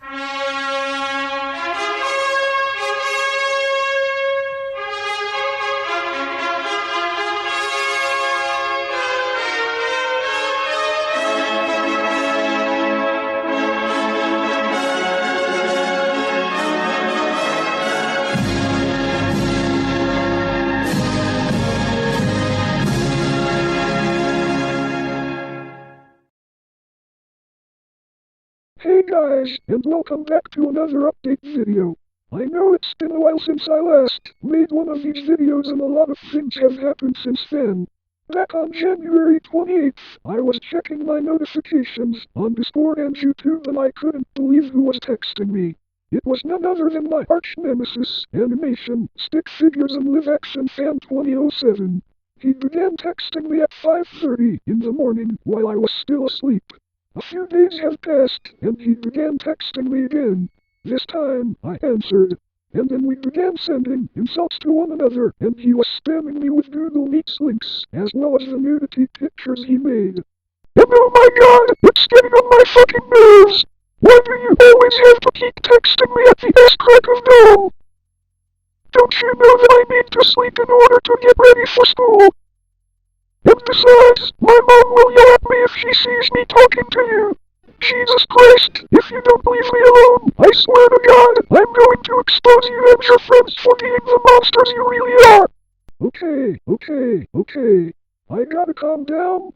Hey guys, and welcome back to another update video. I know it's been a while since I last made one of these videos and a lot of things have happened since then. Back on January 28th, I was checking my notifications on Discord and YouTube and I couldn't believe who was texting me. It was none other than my arch nemesis, Animation, Stick Figures and Live Action Fan 2007. He began texting me at 5:30 in the morning while I was still asleep. A few days have passed, and he began texting me again. This time, I answered. And then we began sending insults to one another, and he was spamming me with Google Meets links, as well as the nudity pictures he made. And oh my god, it's getting on my fucking nerves! Why do you always have to keep texting me at the ass crack of dawn? Don't you know that I need to sleep in order to get ready for school? And besides, my mom will yell at me if she sees me talking to you. Jesus Christ, if you don't leave me alone, I swear to God, I'm going to expose you and your friends for being the monsters you really are. Okay. I gotta calm down.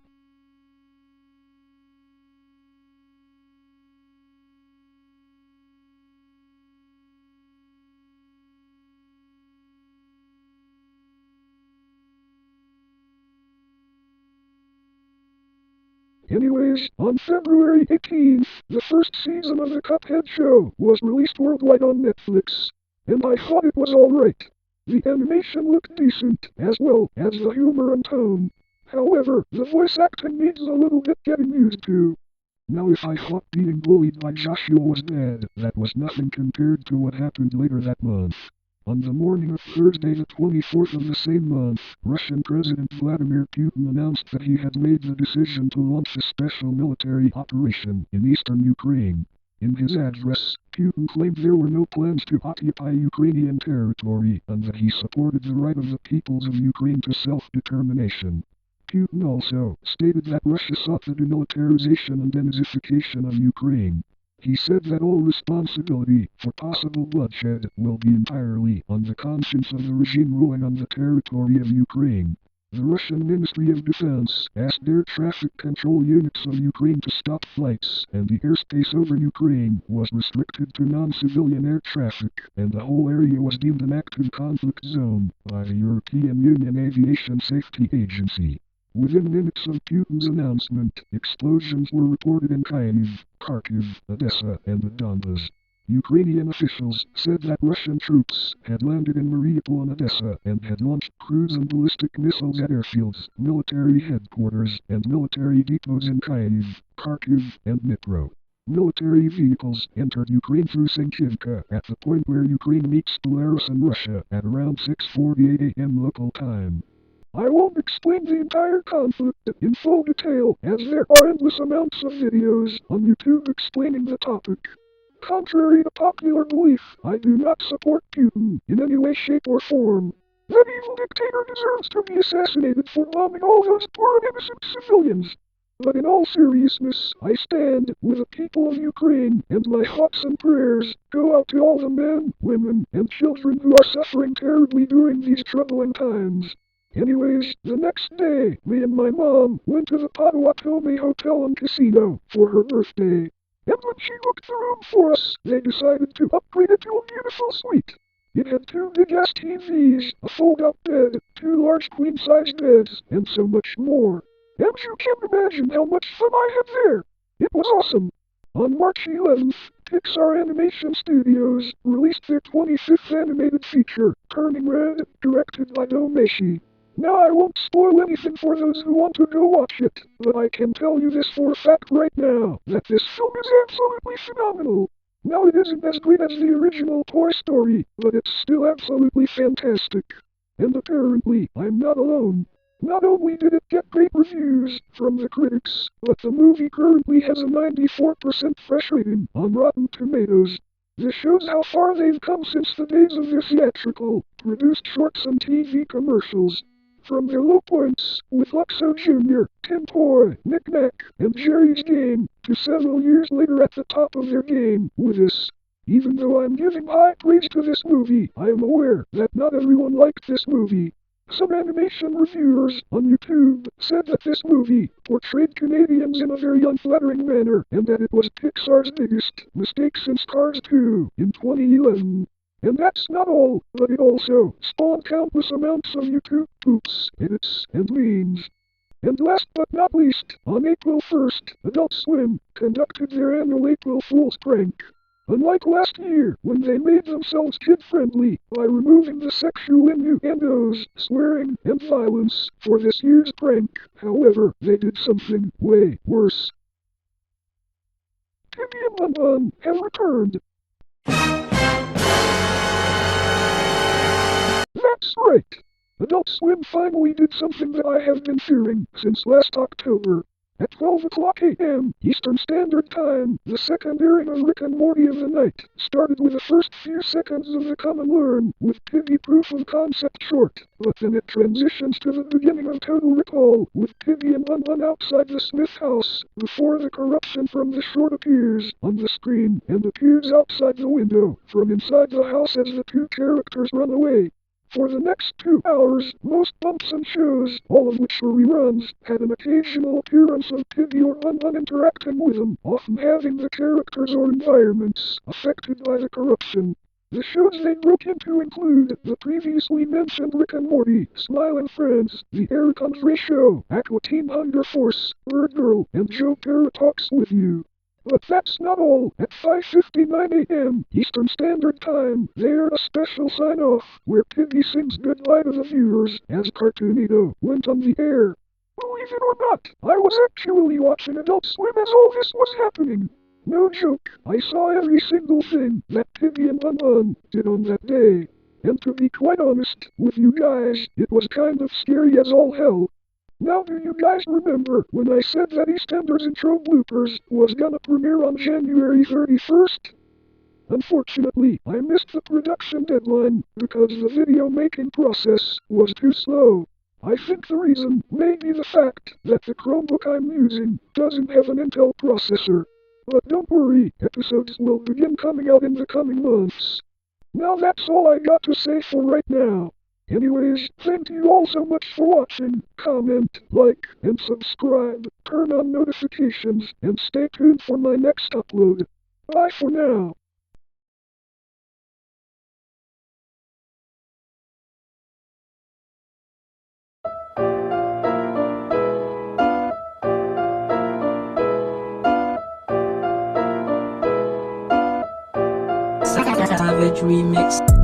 Anyways, on February 18th, the first season of the Cuphead show was released worldwide on Netflix, and I thought it was alright. The animation looked decent, as well as the humor and tone. However, the voice acting needs a little bit getting used to. Now if I thought being bullied by Joshua was bad, that was nothing compared to what happened later that month. On the morning of Thursday the 24th of the same month, Russian President Vladimir Putin announced that he had made the decision to launch a special military operation in eastern Ukraine. In his address, Putin claimed there were no plans to occupy Ukrainian territory and that he supported the right of the peoples of Ukraine to self-determination. Putin also stated that Russia sought the demilitarization and denazification of Ukraine. He said that all responsibility for possible bloodshed will be entirely on the conscience of the regime ruling on the territory of Ukraine. The Russian Ministry of Defense asked air traffic control units of Ukraine to stop flights, and the airspace over Ukraine was restricted to non-civilian air traffic, and the whole area was deemed an active conflict zone by the European Union Aviation Safety Agency. Within minutes of Putin's announcement, explosions were reported in Kyiv, Kharkiv, Odessa, and the Donbas. Ukrainian officials said that Russian troops had landed in Mariupol and Odessa and had launched cruise and ballistic missiles at airfields, military headquarters, and military depots in Kyiv, Kharkiv, and Dnipro. Military vehicles entered Ukraine through Sinkivka at the point where Ukraine meets Belarus and Russia at around 6:48 a.m. local time. I won't explain the entire conflict in full detail, as there are endless amounts of videos on YouTube explaining the topic. Contrary to popular belief, I do not support Putin in any way, shape, or form. That evil dictator deserves to be assassinated for bombing all those poor and innocent civilians. But in all seriousness, I stand with the people of Ukraine, and my thoughts and prayers go out to all the men, women, and children who are suffering terribly during these troubling times. Anyways, the next day, me and my mom went to the Potawatomi Hotel and Casino for her birthday. And when she booked the room for us, they decided to upgrade it to a beautiful suite. It had 2 big-ass TVs, a fold-out bed, 2 large queen-size beds, and so much more. And you can't imagine how much fun I had there. It was awesome. On March 11th, Pixar Animation Studios released their 25th animated feature, Turning Red, directed by Joe Meshi. Now I won't spoil anything for those who want to go watch it, but I can tell you this for a fact right now, that this film is absolutely phenomenal. Now it isn't as great as the original Toy Story, but it's still absolutely fantastic. And apparently, I'm not alone. Not only did it get great reviews from the critics, but the movie currently has a 94% fresh rating on Rotten Tomatoes. This shows how far they've come since the days of their theatrical, produced shorts and TV commercials. From their low points, with Luxo Jr., Tim Toy, Nick Nack, and Jerry's Game, to several years later at the top of their game, with this. Even though I'm giving high praise to this movie, I am aware that not everyone liked this movie. Some animation reviewers on YouTube said that this movie portrayed Canadians in a very unflattering manner and that it was Pixar's biggest mistake since Cars 2 in 2011. And that's not all, but it also spawned countless amounts of YouTube poops, edits, and memes. And last but not least, on April 1st, Adult Swim conducted their annual April Fool's prank. Unlike last year, when they made themselves kid-friendly by removing the sexual innuendos, swearing, and violence for this year's prank, however, they did something way worse. Timmy and Bun Bun have returned. That's right! Adult Swim finally did something that I have been fearing since last October. At 12 o'clock a.m. Eastern Standard Time, the second airing of Rick and Morty of the night started with the first few seconds of the Come and Learn with Piggy Proof of Concept short, but then it transitions to the beginning of Total Recall with Piggy and Bun Bun outside the Smith house before the corruption from the short appears on the screen and appears outside the window from inside the house as the two characters run away. For the next 2 hours, most bumps and shows, all of which were reruns, had an occasional appearance of Piggy or Bun Bun interacting with them, often having the characters or environments affected by the corruption. The shows they broke into include the previously mentioned Rick and Morty, Smile and Friends, The Air Comes Ray Show, Aqua Teen Hunger Force, Bird Girl, and Joe Parrot Talks With You. But that's not all. At 5:59 a.m. Eastern Standard Time, they aired a special sign-off where Piggy sings goodbye to the viewers as Cartoonito went on the air. Believe it or not, I was actually watching Adult Swim as all this was happening. No joke, I saw every single thing that Piggy and Bun Bun did on that day. And to be quite honest with you guys, it was kind of scary as all hell. Now do you guys remember when I said that EastEnders Intro Bloopers was gonna premiere on January 31st? Unfortunately, I missed the production deadline because the video making process was too slow. I think the reason may be the fact that the Chromebook I'm using doesn't have an Intel processor. But don't worry, episodes will begin coming out in the coming months. Now that's all I got to say for right now. Anyways, thank you all so much for watching. Comment, like, and subscribe. Turn on notifications, and stay tuned for my next upload. Bye for now. Savage Remix.